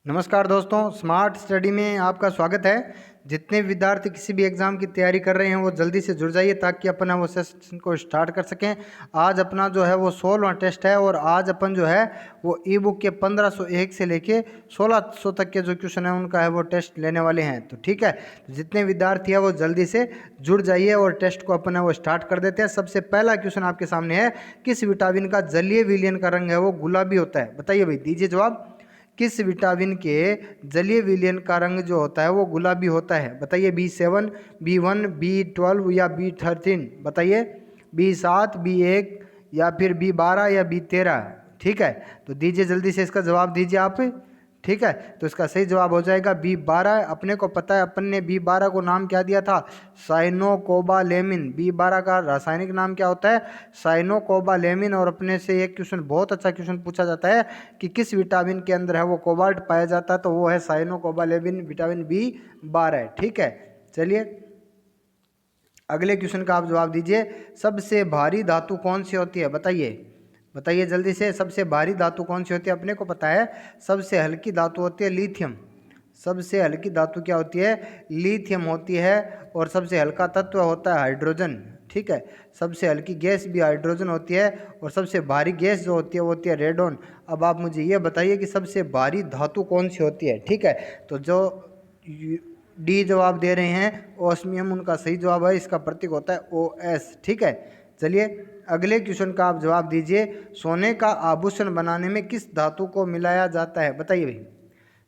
नमस्कार दोस्तों, smart study में आपका स्वागत है। जितने विद्यार्थी किसी भी एग्ज़ाम की तैयारी कर रहे हैं वो जल्दी से जुड़ जाइए ताकि अपना वो सेशन को स्टार्ट कर सकें। आज अपना जो है वो 16वां टेस्ट है और आज अपन जो है वो ई बुक के 1501 से लेके 1600 तक के जो क्वेश्चन है उनका है वो टेस्ट लेने वाले हैं। तो ठीक है, तो जितने विद्यार्थी हैं वो जल्दी से जुड़ जाइए और टेस्ट को अपन है वो स्टार्ट कर देते हैं। सबसे पहला क्वेश्चन आपके सामने है, किस विटामिन का जलीय विलयन का रंग है वो गुलाबी होता है? बताइए भाई, दीजिए जवाब। किस विटामिन के जलीय विलयन का रंग जो होता है वो गुलाबी होता है? बताइए। B7, B1, B12 या B13? बताइए। B7, B1 या फिर B12 या B13? ठीक है, तो दीजिए जल्दी से इसका जवाब दीजिए आप। ठीक है, तो इसका सही जवाब हो जाएगा B12। अपने को पता है अपन ने B12 को नाम क्या दिया था? साइनोकोबालेमिन। B12 का रासायनिक नाम क्या होता है? साइनोकोबालेमिन। और अपने से एक क्वेश्चन, बहुत अच्छा क्वेश्चन पूछा जाता है कि किस विटामिन के अंदर है वो कोबाल्ट पाया जाता है, तो वो है साइनोकोबालेमिन, विटामिन B12। ठीक है, चलिए अगले क्वेश्चन का आप जवाब दीजिए। सबसे भारी धातु कौन सी होती है? बताइए। बताइए जल्दी से, सबसे भारी धातु कौन सी होती है? अपने को पता है सबसे हल्की धातु होती है लिथियम। सबसे हल्की धातु क्या होती है? लिथियम होती है। और सबसे हल्का तत्व होता है हाइड्रोजन। ठीक है, सबसे हल्की गैस भी हाइड्रोजन होती है और सबसे भारी गैस जो होती है वो होती है रेडोन। अब आप मुझे ये बताइए कि सबसे भारी धातु कौन सी होती है? ठीक है, तो जो डी जवाब दे रहे हैं ओस्मियम, उनका सही जवाब है। इसका प्रतीक होता है OS। ठीक है, चलिए अगले क्वेश्चन का आप जवाब दीजिए। सोने का आभूषण बनाने में किस धातु को मिलाया जाता है? बताइए भाई।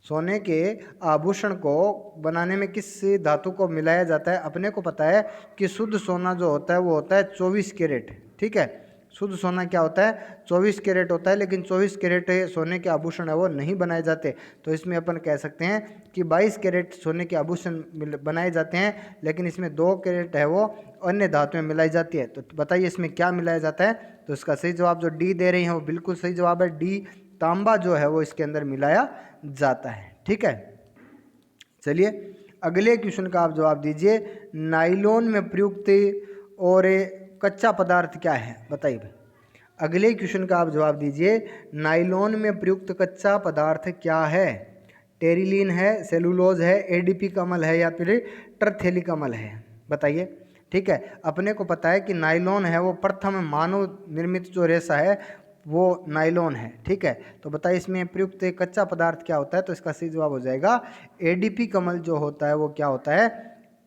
सोने के आभूषण को बनाने में किस धातु को मिलाया जाता है? अपने को पता है कि शुद्ध सोना जो होता है वो होता है 24 कैरेट। ठीक है, शुद्ध सोना क्या होता है? 24 कैरेट होता है। लेकिन 24 कैरेट सोने के आभूषण है वो नहीं बनाए जाते, तो इसमें अपन कह सकते हैं कि 22 कैरेट सोने के आभूषण बनाए जाते हैं। लेकिन इसमें 2 कैरेट है वो अन्य धातुएं मिलाई जाती है। तो बताइए इसमें क्या मिलाया जाता है? तो इसका सही जवाब जो डी दे रही हैं वो बिल्कुल सही जवाब है। डी, तांबा जो है वो इसके अंदर मिलाया जाता है। ठीक है, चलिए अगले क्वेश्चन का आप जवाब दीजिए। नाइलॉन में प्रयुक्त और कच्चा पदार्थ क्या है? बताइए भाई। अगले क्वेश्चन का आप जवाब दीजिए। नाइलॉन में प्रयुक्त कच्चा पदार्थ क्या है? टेरिलीन है, सेलुलोज है, एडीपी कमल है या फिर ट्रथेलिक कमल है? बताइए। ठीक है, अपने को पता है कि नाइलॉन है वो प्रथम मानव निर्मित जो रेशा है वो नाइलॉन है। ठीक है, तो बताइए इसमें प्रयुक्त कच्चा पदार्थ क्या होता है? तो इसका सही जवाब हो जाएगा एडीपी कमल। जो होता है वो क्या होता है?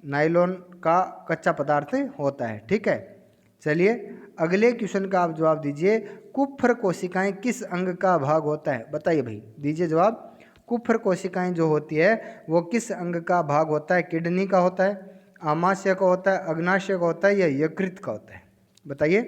नाइलॉन का कच्चा पदार्थ होता है। ठीक है, चलिए अगले क्वेश्चन का आप जवाब दीजिए। कुप्फर कोशिकाएं किस अंग का भाग होता है? बताइए भाई, दीजिए जवाब। कुप्फर कोशिकाएं जो होती है वो किस अंग का भाग होता है? किडनी का होता है, आमाशय का होता है, अग्नाशय का होता है या यकृत का होता है? बताइए।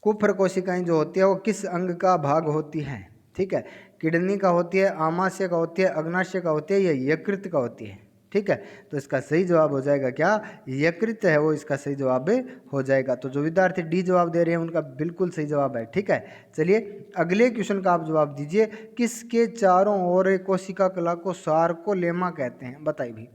कुप्फर कोशिकाएं जो होती है वो किस अंग का भाग होती हैं? ठीक है, किडनी का होती है, आमाशय का होती है, अग्नाशय का होती है या यकृत का होती है? ठीक है, तो इसका सही जवाब हो जाएगा क्या? यकृत है वो इसका सही जवाब हो जाएगा। तो जो विद्यार्थी डी जवाब दे रहे हैं उनका बिल्कुल सही जवाब है। ठीक है, चलिए अगले क्वेश्चन का आप जवाब दीजिए। किसके चारों ओर कोशिका कला को सार्कोलेमा कहते हैं? बताइए भाई।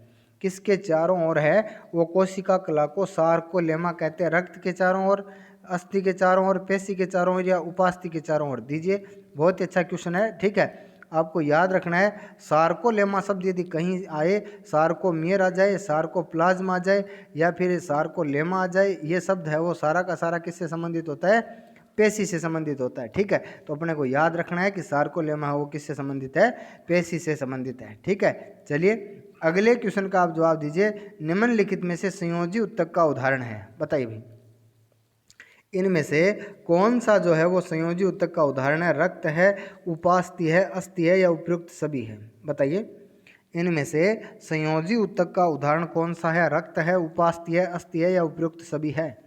किसके चारों ओर है वो कोशिका कला को सार्कोलेमा कहते हैं? रक्त के चारों ओर, अस्थि के चारों ओर, पेशी के चारों ओर या उपास्थि के चारों ओर? दीजिए, बहुत ही अच्छा क्वेश्चन है। ठीक है, आपको याद रखना है सार्कोलेमा शब्द यदि कहीं आए, सार्कोमियर आ जाए, सार्कोप्लाज्मा आ जाए या फिर सार्कोलेमा आ जाए, ये शब्द है वो सारा का सारा किससे संबंधित होता है? पेशी से संबंधित होता है। ठीक है, तो अपने को याद रखना है कि सार्कोलेमा है वो किससे संबंधित है? पेशी से संबंधित है। ठीक है, चलिए अगले क्वेश्चन का आप जवाब दीजिए। निम्नलिखित में से संयोजी उत्तक का उदाहरण है? बताइए भाई। इनमें से कौन सा जो है वो संयोजी उत्तक का उदाहरण है? रक्त है, उपास्थि है, अस्थि है या उपयुक्त सभी है? बताइए। इनमें से संयोजी उत्तक का उदाहरण कौन सा है? रक्त है, उपास्थि है, अस्थि है या उपयुक्त सभी है?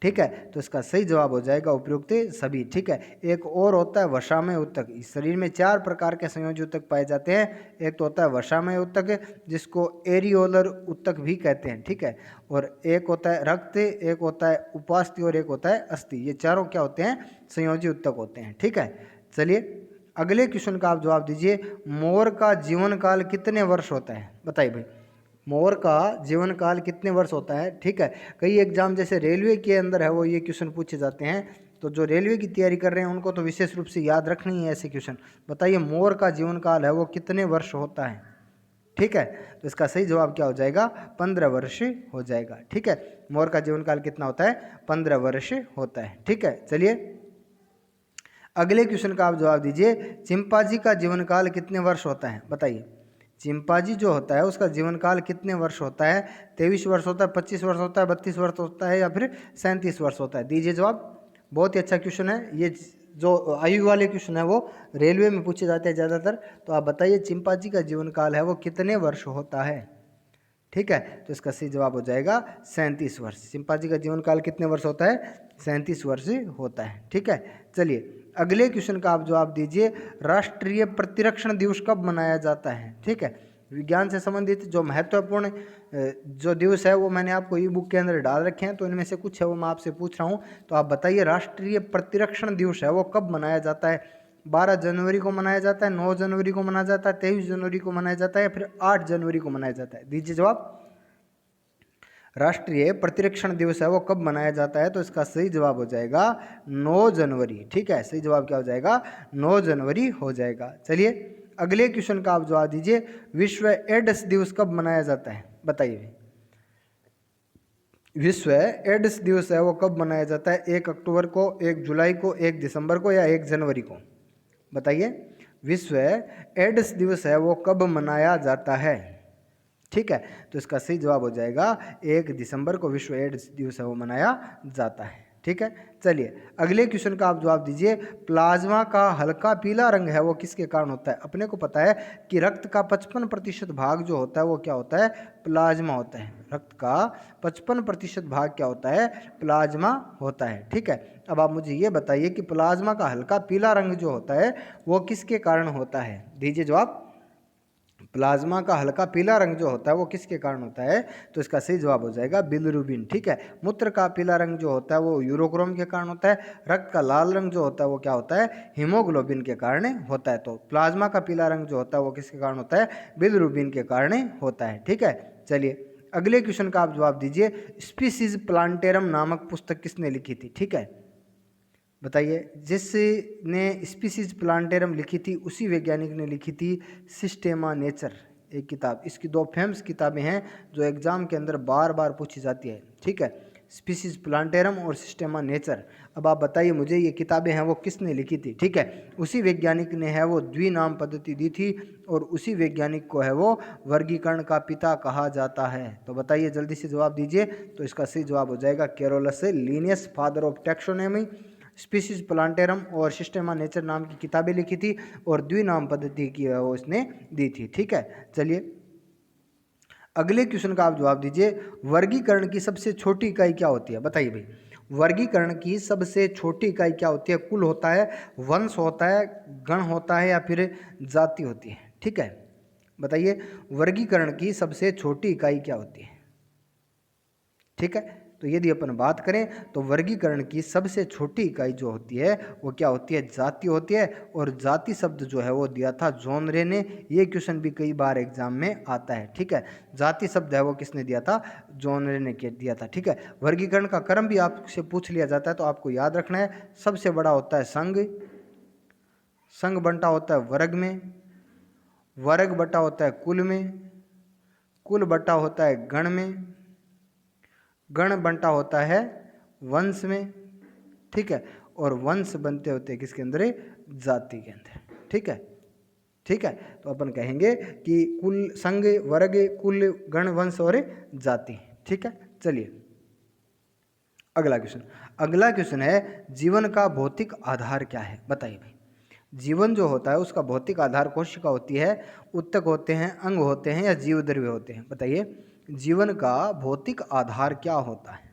ठीक है, तो इसका सही जवाब हो जाएगा उपयुक्त सभी। ठीक है, एक और होता है वसामय उत्तक। इस शरीर में 4 प्रकार के संयोजी उत्तक पाए जाते हैं। एक तो होता है वसामय उत्तक जिसको एरियोलर उत्तक भी कहते हैं। ठीक है, और एक होता है रक्त, एक होता है उपास्थि और एक होता है अस्थि। ये चारों क्या होते हैं? संयोजी उत्तक होते हैं। ठीक है, चलिए अगले क्वेश्चन का आप जवाब दीजिए। मोर का जीवन काल कितने वर्ष होता है? बताइए भाई। मोर का जीवन काल कितने वर्ष होता है? ठीक है, कई एग्जाम जैसे रेलवे के अंदर है वो ये क्वेश्चन पूछे जाते हैं। तो जो रेलवे की तैयारी कर रहे हैं उनको तो विशेष रूप से याद रखनी है ऐसे क्वेश्चन। बताइए मोर का जीवन काल है वो कितने वर्ष होता है? ठीक है, तो इसका सही जवाब क्या हो जाएगा? 15 वर्ष हो जाएगा। ठीक है, मोर का जीवन काल कितना होता है? 15 वर्ष होता है। ठीक है, चलिए अगले क्वेश्चन का आप जवाब दीजिए। चिंपांजी का जीवन काल कितने वर्ष होता है? बताइए चिंपांजी जो होता है उसका जीवन काल कितने वर्ष होता है? 23 वर्ष होता है, 25 वर्ष होता है, 32 वर्ष होता है या फिर 37 वर्ष होता है? दीजिए जवाब। बहुत ही अच्छा क्वेश्चन है ये। जो आयु वाले क्वेश्चन है वो रेलवे में पूछे जाते हैं ज़्यादातर। तो आप बताइए चिंपांजी का जीवन काल है वो कितने वर्ष होता है? ठीक है, तो इसका सही जवाब हो जाएगा 37 वर्ष। चिंपांजी का जीवन काल कितने वर्ष होता है? 37 वर्ष होता है। ठीक है, चलिए अगले क्वेश्चन का आप जवाब दीजिए। राष्ट्रीय प्रतिरक्षण दिवस कब मनाया जाता है? ठीक है, विज्ञान से संबंधित जो महत्वपूर्ण जो दिवस है वो मैंने आपको ई बुक के अंदर डाल रखे हैं, तो इनमें से कुछ है वो मैं आपसे पूछ रहा हूँ। तो आप बताइए राष्ट्रीय प्रतिरक्षण दिवस है वो कब मनाया जाता है? 12 जनवरी को मनाया जाता है, 9 जनवरी को मनाया जाता है, 23 जनवरी को मनाया जाता है या फिर 8 जनवरी को मनाया जाता है? दीजिए जवाब। राष्ट्रीय प्रतिरक्षण दिवस है वो कब मनाया जाता है? तो इसका सही जवाब हो जाएगा 9 जनवरी। ठीक है, सही जवाब क्या हो जाएगा? 9 जनवरी हो जाएगा। चलिए अगले क्वेश्चन का आप जवाब दीजिए। विश्व एड्स दिवस कब मनाया जाता है? बताइए विश्व एड्स दिवस है वो कब मनाया जाता है? 1 अक्टूबर को, 1 जुलाई को, 1 दिसंबर को या 1 जनवरी को? बताइए विश्व एड्स दिवस है वो कब मनाया जाता है? ठीक है, तो इसका सही जवाब हो जाएगा 1 दिसंबर को विश्व एड्स दिवस है वो मनाया जाता है। ठीक है, चलिए अगले क्वेश्चन का आप जवाब दीजिए। प्लाज्मा का हल्का पीला रंग है वो किसके कारण होता है? अपने को पता है कि रक्त का 55% भाग जो होता है वो क्या होता है? प्लाज्मा होता है। रक्त का 55% भाग क्या होता है? प्लाज्मा होता है। ठीक है, अब आप मुझे ये बताइए कि प्लाज्मा का हल्का पीला रंग जो होता है वो किसके कारण होता है? दीजिए जवाब। प्लाज्मा का हल्का पीला रंग जो होता है वो किसके कारण होता है? तो इसका सही जवाब हो जाएगा बिलिरुबिन। ठीक है, मूत्र का पीला रंग जो होता है वो यूरोक्रोम के कारण होता है। रक्त का लाल रंग जो होता है वो क्या होता है? हीमोग्लोबिन के कारण होता है। तो प्लाज्मा का पीला रंग जो होता है वो किसके कारण होता है? बिलिरुबिन के कारण होता है। ठीक है, चलिए अगले क्वेश्चन का आप जवाब दीजिए। स्पीसीज प्लांटेरम नामक पुस्तक किसने लिखी थी? ठीक है, बताइए जिसने स्पीसीज प्लांटेरम लिखी थी उसी वैज्ञानिक ने लिखी थी सिस्टेमा नेचर एक किताब। इसकी 2 फेमस किताबें हैं जो एग्जाम के अंदर बार बार पूछी जाती है। ठीक है, स्पीसीज प्लांटेरम और सिस्टेमा नेचर। अब आप बताइए मुझे ये किताबें हैं वो किसने लिखी थी? ठीक है, उसी वैज्ञानिक ने है वो द्विनाम पद्धति दी थी और उसी वैज्ञानिक को है वो वर्गीकरण का पिता कहा जाता है। तो बताइए जल्दी से जवाब दीजिए। तो इसका सही जवाब हो जाएगा Carolus Linnaeus, father of taxonomy. Species plantarum और सिस्टेमा नेचर नाम की किताबें लिखी थी और द्विनाम पद्धति की वो इसने दी थी। ठीक है, चलिए अगले क्वेश्चन का आप जवाब दीजिए। वर्गीकरण की सबसे छोटी इकाई क्या होती है? बताइए भाई वर्गीकरण की सबसे छोटी इकाई क्या होती है? कुल होता है, वंश होता है, गण होता है या फिर जाति होती है? ठीक है, बताइए वर्गीकरण की सबसे छोटी इकाई क्या होती है? ठीक है, तो यदि अपन बात करें तो वर्गीकरण की सबसे छोटी इकाई जो होती है वो क्या होती है? जाति होती है। और जाति शब्द जो है वो दिया था जॉन रे ने। ये क्वेश्चन भी कई बार एग्जाम में आता है। ठीक है, जाति शब्द है वो किसने दिया था? जॉन रे ने दिया था। ठीक है, वर्गीकरण का क्रम भी आपसे पूछ लिया जाता है तो आपको याद रखना है। सबसे बड़ा होता है संघ, संघ बंटा होता है वर्ग में, वर्ग बटा होता है कुल में, कुल बटा होता है गण में, गण बंटा होता है वंश में। ठीक है, और वंश बनते होते हैं किसके अंदर? जाति के अंदर। ठीक है, ठीक है, तो अपन कहेंगे कि कुल, संघ, वर्ग, कुल, गण, वंश और जाति। ठीक है, चलिए अगला क्वेश्चन। अगला क्वेश्चन है जीवन का भौतिक आधार क्या है? बताइए भाई जीवन जो होता है उसका भौतिक आधार कोशिका होती है, उत्तक होते हैं, अंग होते हैं या जीव द्रव्य होते हैं? बताइए जीवन का भौतिक आधार क्या होता है?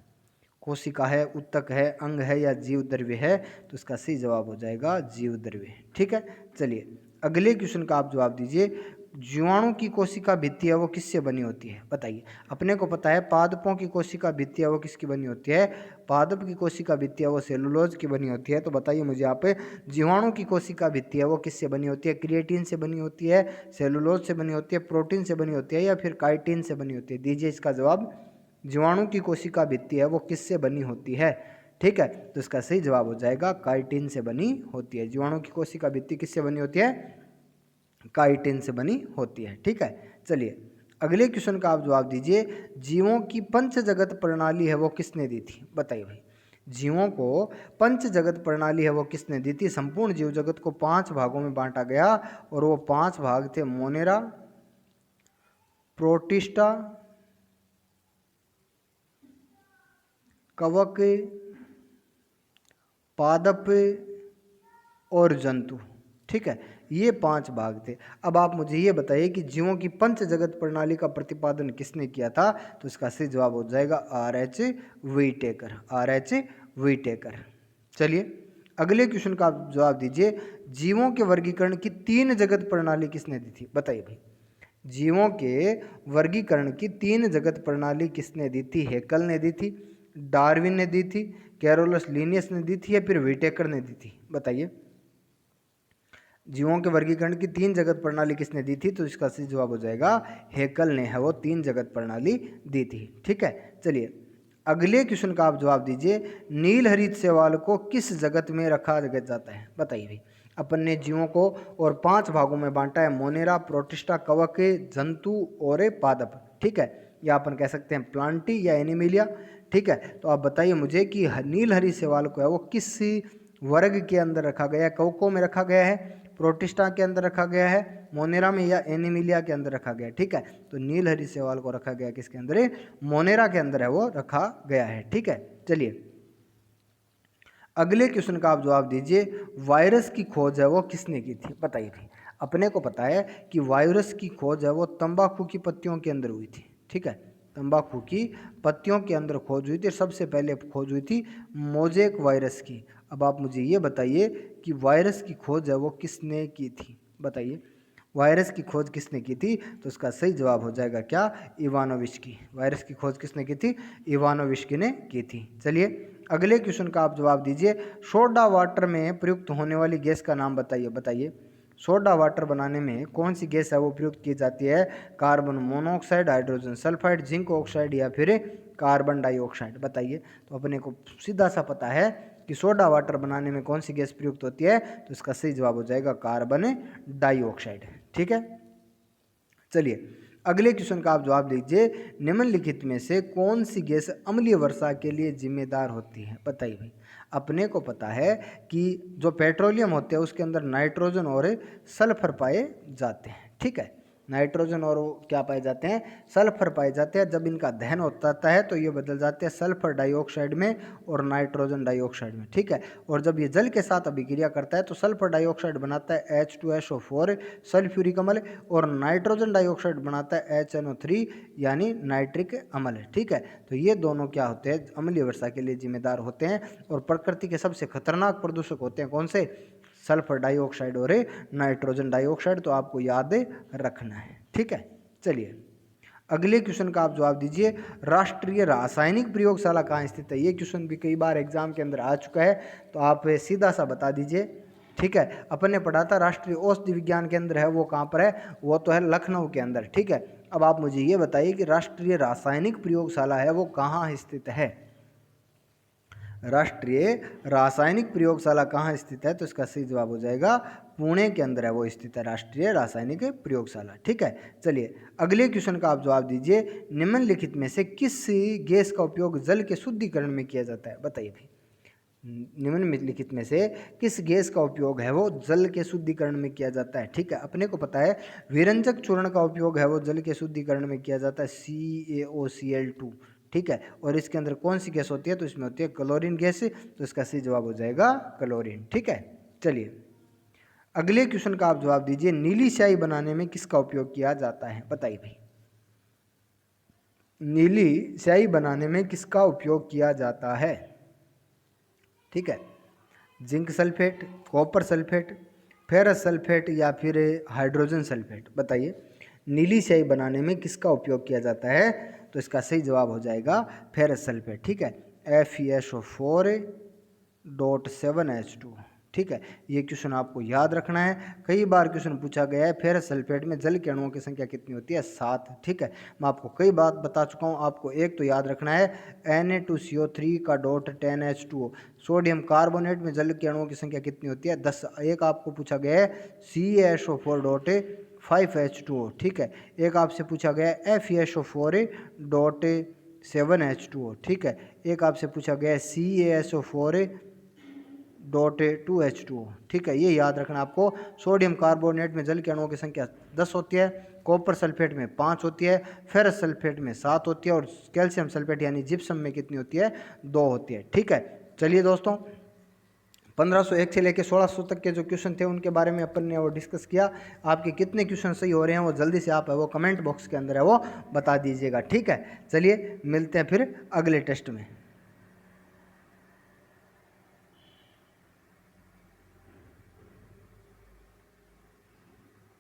कोशिका है, उत्तक है, अंग है या जीव द्रव्य है? तो इसका सही जवाब हो जाएगा जीव द्रव्य। ठीक है, चलिए अगले क्वेश्चन का आप जवाब दीजिए। जीवाणु की कोशिका भित्ति है वो किससे बनी होती है? बताइए अपने को पता है पादपों की कोशिका भित्ति है वो किसकी बनी होती है? पादप की कोशिका भित्ति है वो सेलुलोज की बनी होती है। तो बताइए मुझे यहाँ पे जीवाणु की कोशिका भित्ति है वो किससे बनी होती है? क्रिएटिन से बनी होती है, सेलुलोज से बनी होती है, प्रोटीन से बनी होती है या फिर काइटिन से बनी होती है? दीजिए इसका जवाब। जीवाणु की कोशिका भित्ति है वो किससे बनी होती है? ठीक है, तो इसका सही जवाब हो जाएगा काइटिन से बनी होती है। जीवाणु की कोशिका भित्ति किससे बनी होती है? काइटिन से बनी होती है। ठीक है, चलिए अगले क्वेश्चन का आप जवाब दीजिए। जीवों की पंच जगत प्रणाली है वो किसने दी थी? बताइए भाई, जीवों को पंच जगत प्रणाली है वो किसने दी थी? संपूर्ण जीव जगत को 5 भागों में बांटा गया और वो 5 भाग थे मोनेरा, प्रोटिस्टा, कवक, पादप और जंतु। ठीक है, ये 5 भाग थे। अब आप मुझे ये बताइए कि जीवों की पंच जगत प्रणाली का प्रतिपादन किसने किया था? तो इसका सही जवाब हो जाएगा R.H. व्हिटेकर। R.H. व्हिटेकर। चलिए अगले क्वेश्चन का आप जवाब दीजिए। जीवों के वर्गीकरण की 3 जगत प्रणाली किसने दी थी? बताइए भाई, जीवों के वर्गीकरण की 3 जगत प्रणाली किसने दी थी? हेकल ने दी थी, डार्विन ने दी थी, कैरोलस लिनियस ने दी थी या फिर व्हिटेकर ने दी थी? बताइए, जीवों के वर्गीकरण की 3 जगत प्रणाली किसने दी थी? तो इसका सही जवाब हो जाएगा हेकल ने है वो 3 जगत प्रणाली दी थी। ठीक है, चलिए अगले क्वेश्चन का आप जवाब दीजिए। नील हरित शैवाल को किस जगत में रखा जाता है? बताइए भाई, अपन ने जीवों को और 5 भागों में बांटा है, मोनेरा, प्रोटिस्टा, कवक, जंतु और पादप। ठीक है, या अपन कह सकते हैं प्लांटी या एनिमिलिया। ठीक है, तो आप बताइए मुझे कि नील हरित शैवाल को है वो किस वर्ग के अंदर रखा गया है? कवकों में रखा गया है, प्रोटिस्टा के अंदर रखा गया है, मोनेरा में या एनिमिलिया के अंदर रखा गया है? ठीक है, तो नील हरित शैवाल को रखा गया किसके अंदर है? मोनेरा के अंदर है वो रखा गया है। ठीक है, चलिए अगले क्वेश्चन का आप जवाब दीजिए। वायरस की खोज है वो किसने की थी? बताइए भाई, अपने को पता है कि वायरस की खोज है वो तंबाकू की पत्तियों के अंदर हुई थी। ठीक है, तंबाकू की पत्तियों के अंदर खोज हुई थी। सबसे पहले खोज हुई थी मोजेक वायरस की। अब आप मुझे ये बताइए कि वायरस की खोज है वो किसने की थी? बताइए, वायरस की खोज किसने की थी? तो उसका सही जवाब हो जाएगा क्या? इवानोविस्की। वायरस की खोज किसने की थी? इवानोविस्की ने की थी। चलिए अगले क्वेश्चन का आप जवाब दीजिए। सोडा वाटर में प्रयुक्त होने वाली गैस का नाम बताइए। बताइए, सोडा वाटर बनाने में कौन सी गैस है वो प्रयुक्त की जाती है? Carbon monoxide, hydrogen sulphide, zinc oxide या फिर कार्बन डाइऑक्साइड? बताइए, तो अपने को सीधा सा पता है कि सोडा वाटर बनाने में कौन सी गैस प्रयुक्त होती है, तो इसका सही जवाब हो जाएगा कार्बन डाइऑक्साइड। ठीक है, चलिए अगले क्वेश्चन का आप जवाब दीजिए। निम्नलिखित में से कौन सी गैस अम्लीय वर्षा के लिए जिम्मेदार होती है? बताइए भाई, अपने को पता है कि जो पेट्रोलियम होते हैं उसके अंदर नाइट्रोजन और सल्फर पाए जाते हैं। ठीक है, नाइट्रोजन और क्या पाए जाते हैं? सल्फर पाए जाते हैं। जब इनका दहन होता है तो ये बदल जाते हैं सल्फर डाइऑक्साइड में और नाइट्रोजन डाइऑक्साइड में। ठीक है, और जब ये जल के साथ अभिक्रिया करता है तो सल्फर डाइऑक्साइड बनाता है H2SO4 सल्फ्यूरिक अम्ल और नाइट्रोजन डाइऑक्साइड बनाता है HNO3 यानी नाइट्रिक अम्ल। ठीक है, तो ये दोनों क्या होते हैं? अम्लीय वर्षा के लिए जिम्मेदार होते हैं। और प्रकृति के सबसे खतरनाक प्रदूषक होते हैं कौन से? सल्फर डाइऑक्साइड और नाइट्रोजन डाइऑक्साइड। तो आपको याद रखना है। ठीक है, चलिए अगले क्वेश्चन का आप जवाब दीजिए। राष्ट्रीय रासायनिक प्रयोगशाला कहाँ स्थित है? ये क्वेश्चन भी कई बार एग्जाम के अंदर आ चुका है, तो आप सीधा सा बता दीजिए। ठीक है, अपन ने पढ़ा था राष्ट्रीय औषधि विज्ञान केंद्र है वो कहाँ पर है? वो तो है लखनऊ के अंदर। ठीक है, अब आप मुझे ये बताइए कि राष्ट्रीय रासायनिक प्रयोगशाला है वो कहाँ स्थित है? राष्ट्रीय रासायनिक प्रयोगशाला कहाँ स्थित है? तो इसका सही जवाब हो जाएगा पुणे के अंदर है वो स्थित है राष्ट्रीय रासायनिक प्रयोगशाला। ठीक है, चलिए अगले क्वेश्चन का आप जवाब दीजिए। निम्नलिखित में से किस गैस का उपयोग जल के शुद्धिकरण में किया जाता है? बताइए भाई, निम्नलिखित में से किस गैस का उपयोग है वो जल के शुद्धिकरण में किया जाता है? ठीक है, अपने को पता है विरंजक चूर्ण का उपयोग है वो जल के शुद्धिकरण में किया जाता है CaOCl2। ठीक है, और इसके अंदर कौन सी गैस होती है? तो इसमें होती है क्लोरीन गैस। तो इसका सही जवाब हो जाएगा क्लोरीन। ठीक है, चलिए अगले क्वेश्चन का आप जवाब दीजिए। नीली स्याही बनाने में किसका उपयोग किया जाता है? बताइए भाई, नीली स्याही बनाने में किसका उपयोग किया जाता है? ठीक है, zinc sulphate, copper sulphate, ferrous sulphate या फिर हाइड्रोजन सल्फेट? बताइए, नीली स्याही बनाने में किसका उपयोग किया जाता है? तो इसका सही जवाब हो जाएगा फेरस सल्फेट। ठीक है, FeSO4.7H2। ठीक है, ये क्वेश्चन आपको याद रखना है। कई बार क्वेश्चन पूछा गया है फेरस सल्फेट में जल के अणुओं की संख्या कितनी होती है, 7। ठीक है, मैं आपको कई बात बता चुका हूँ। आपको एक तो याद रखना है Na2CO3 का डॉट 10H2O। सोडियम कार्बोनेट में जल के अणुओं की संख्या कितनी होती है, 10। एक आपको पूछा गया है CaSO4 डॉट 5H2O। ठीक है, एक आपसे पूछा गया है FeSO4 डॉट 7H2O। ठीक है, एक आपसे पूछा गया है CaSO4 डॉट 2H2O। ठीक है, ये याद रखना आपको। सोडियम कार्बोनेट में जल के अणुओं की संख्या 10 होती है, कॉपर सल्फेट में 5 होती है, फेरस सल्फेट में 7 होती है और कैल्शियम सल्फेट यानी जिप्सम में कितनी होती है, 2 होती है। ठीक है, चलिए दोस्तों 1501 से लेकर 1600 तक के जो क्वेश्चन थे उनके बारे में अपन ने वो डिस्कस किया। आपके कितने क्वेश्चन सही हो रहे हैं वो जल्दी से आप है वो कमेंट बॉक्स के अंदर है वो बता दीजिएगा। ठीक है, चलिए मिलते हैं फिर अगले टेस्ट में।